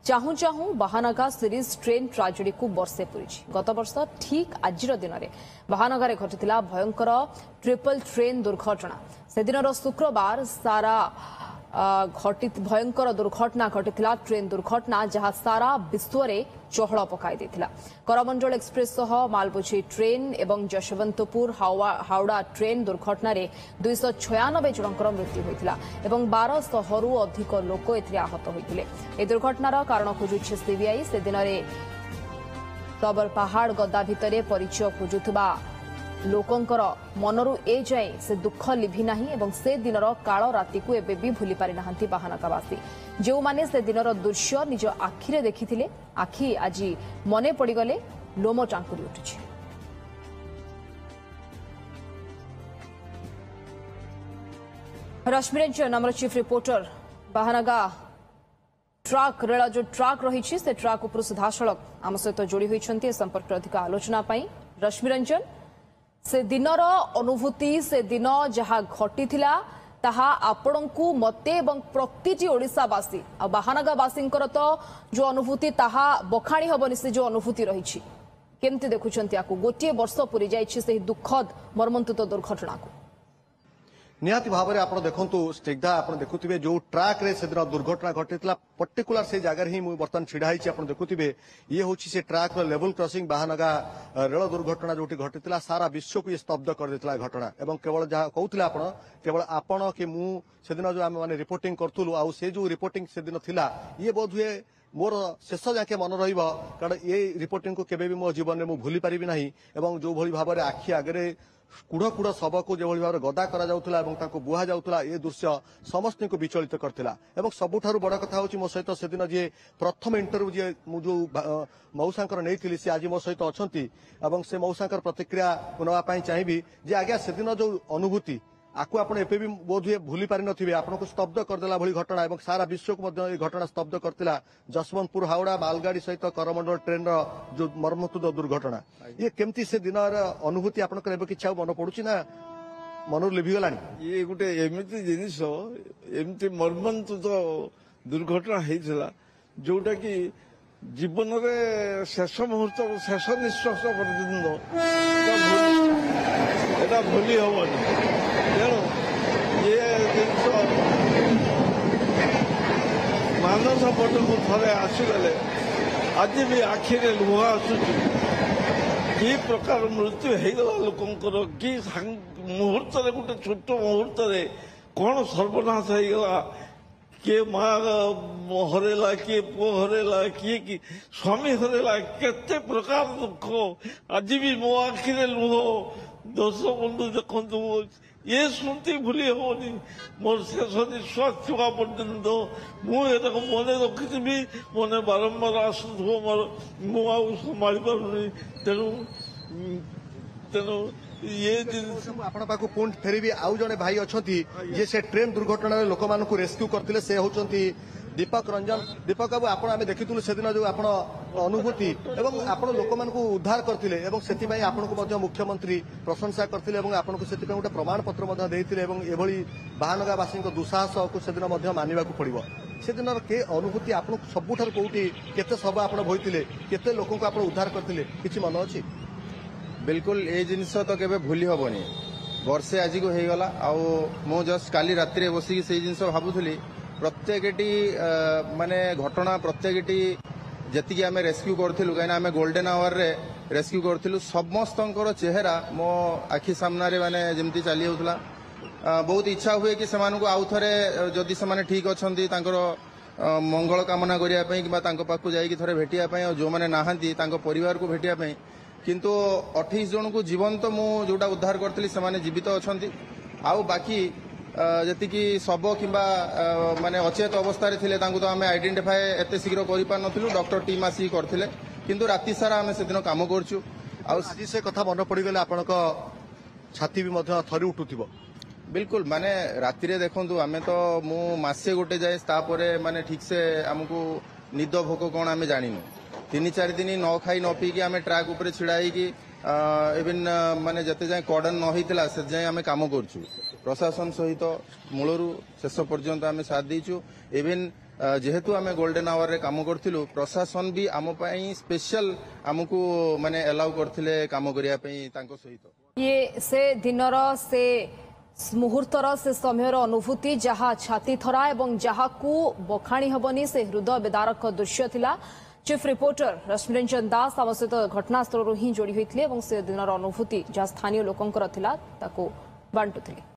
चाहू चाहू Bahanaga series train tragedy को वर्षे पूरी गत वर्ष ठीक आज दिन में बाहानगारे घटिला भयंकर ट्रिपल ट्रेन दुर्घटना से दिन शुक्रवार सारा भयंकर दुर्घटना घटिला ट्रेन दुर्घटना जहां सारा विश्व में चहल पकाई देथिला। करमंडल एक्सप्रेस सह मालबोझी ट्रेन एवं यशवंतपुर हावड़ा ट्रेन दुर्घटना 296 जनकर मृत्यु होइतिला एवं 1200 रु अधिक लोक एथिरे आहत होइतिले। ए दुर्घटनार कारण खोजुछि सीबीआई। से दिन में तबर पहाड़ गद्दा भितरे परिचय खोजुथबा लोकंकर मनरू ए जाए से दुख लिभि नाही एवं से दिनर काल राति को एबे भी भूली पारि नाहंती बाहानगावासी। जो माने से दिनर दृश्य निज आखिरे देखिथिले आखि आज मने पड़गले लोम टांकुरी उठिछि। रश्मि रंजन आमर chief reporter Bahanaga truck rail जो ट्रक रही से ट्रक उपर सीधासलख आम सहित जोड़ी होती संपर्क अधिक आलोचना रश्मि रंजन से दिनर अनुभूति से दिन जहाँ घटी ताहा आपणकू मते एवं प्रतिटी ओडिशावासी आ बाहानगावासी तो जो अनुभूति ताहा बखाणी हबनी से जो अनुभूति रही केमती देखुंत गोटे वर्ष पूरी जाइए दुखद मर्मन्तुत दुर्घटना को निहाती भाव में आप देखु स्निग्धा आप देखुए जो ट्राक रे से दिन दुर्घटना घटी पर्टिकुलर से जगह ही बर्तमान छिड़ा आप देखुए ये हूँ से truck level crossing Bahanaga rail दुर्घटना जो घटी सारा विश्व को ये स्तब्ध कर देता घटना एवं केवल जहाँ कहते केवल आपण कि मुझे जो आम मैंने रिपोर्टिंग करूँ आ से जो रिपोर्टिंग से दिन थिला ये बोध हुए मोर शेष जाके मन रहा ये रिपोर्टिंग को केबे भी मो जीवन में मुझे भूली पारिबी नहीं एवं जो भली भाव में आखि आगे कुड़ कुड़ शव को जो भाव में गदा कर बुहा जाऊला ये दृश्य समस्त को विचलित करता एवं सबुठ बड़ कथा हूँ मो सहित से दिन जी प्रथम इंटरव्यू जी जो मऊसांकर नहीं सी आज मो सहित अच्छा से मऊसांकर प्रतिक्रिया नापी चाहिए जे आज्ञा से दिन जो अनुभूति आपको आप बोध हुए भूली पारि नथिबे आपको स्तब्ध करदेला भली घटना एवं सारा विश्व को मध्य घटना स्तब्ध करतिला जसवंतपुर हावड़ा मालगाड़ी सहित करमंडल ट्रेन जो मर्मन्तुद दुर्घटना ये केमती से दिन अनुभूति आपनकर एबे किछा मन पड़ुछि ना मनर लिभिगलानी ये गोटे एमिति जिनिस एमिति मर्मन्तुद दुर्घटना हेइथिला जोटा कि जीवन रे शेष मुहूर्त शेष निश्वास पर्यंत एटा भूली हबनी तेणु ये जिन मानस पट को थे आसीगले आज भी आखिरे लुह आसुची कि प्रकार मृत्यु होगला लोकंर कि मुहूर्त गोटे छोट मुहूर्त कौन सर्वनाश होगला किए माँ हरेला किए पुओ हरेला किए स्वामी हरेला केते प्रकार दुख आज भी मो आखिरे लुह दर्शक बंधु देखु ये स्मृति भूली हेनी मोर शेष निश्वास छुआ पर्यंत मुझे मन रखी मन बारंबार आसुव मोर मुझे संभाली पारुनी तेणु तेणु ये आपण पाखु पुणी फेरबी आउ जड़े भाई अच्छा जे से ट्रेन दुर्घटना लोक मान रेस्क्यू करते से होती दीपक रंजन। दीपक बाबू आप देखिलु से दिन जो आप अनुभूति एवं आपण लोक मान उद्धार करते से आपको मुख्यमंत्री प्रशंसा करते आपको से गोटे प्रमाण पत्र देते एभली बाहानगावासी दुस्साहस को से दिन मानवा पड़ो से दिन के अनुभूति आप सबुठ कौटी केते सब आप बोईते केते लोक आप उद्धार करते कि मन अच्छी बिल्कुल ये जिनस तो केबे भूली हेनी वर्षे आज को होगला आउ जस्ट काली राति बसिक से जिन भावुली प्रत्येकटी माने घटना प्रत्येकटी जी आम रेस्क्यू करूँ कहीं आम गोल्डन आवर रे रेस्क्यू करूँ समस्त चेहरा मो आखि सामने माने जमती चली होता बहुत इच्छा हुए कि सेमानकु आउ थरे जदि से ठीक अच्छा मंगल कामना करने कि पाखु जाइए थे भेटापी और जो मैंने नहांती परिवार को भेटापी किंतु 28 जन को जीवंत मु जोटा उद्धार करती से जीवित अच्छा आउ बाकी जी शब कि माने अचेत अवस्था थे तो आम आइडेंटिफाए एत शीघ्र कर डॉक्टर टीम आसिक करते किंतु राति सारा आम से दिन कम करूँ आज से कथा मन पड़गले आपण छाती भी थरी उठुव बिल्कुल माने राति देखु आम तो मसे गोटे जाए तापर माने ठीक से आमको निद भोक कौन आम जानू 3-4 दिन न खाई न पीकी आम ट्राक उपर छिड़ा इवन माने जते जाए कर्डन न होता से जाए आम कम करूँ प्रशासन सहित मूलरू शेष पर्यंत आम साथ देचु इवन जेहेतु आम गोल्डन आवर रे काम करथिलु प्रशासन भी आम पई स्पेशल हमकु माने अलाउ करथिले काम करिया पई तांको सहित ये से दिनर से मुहूर्तर से समयर अनुभूति जहा छाती थरा एवं जहाकू बखाणी हबनी से हृदय बेदारक दृश्य थिला। चीफ रिपोर्टर रश्मिरंजन दास आम सहित घटनास्थल ही जोड़ी होते से दिनर अनुभूति जहाँ स्थानीय लोकंकर थिला ताको बांटुथिले।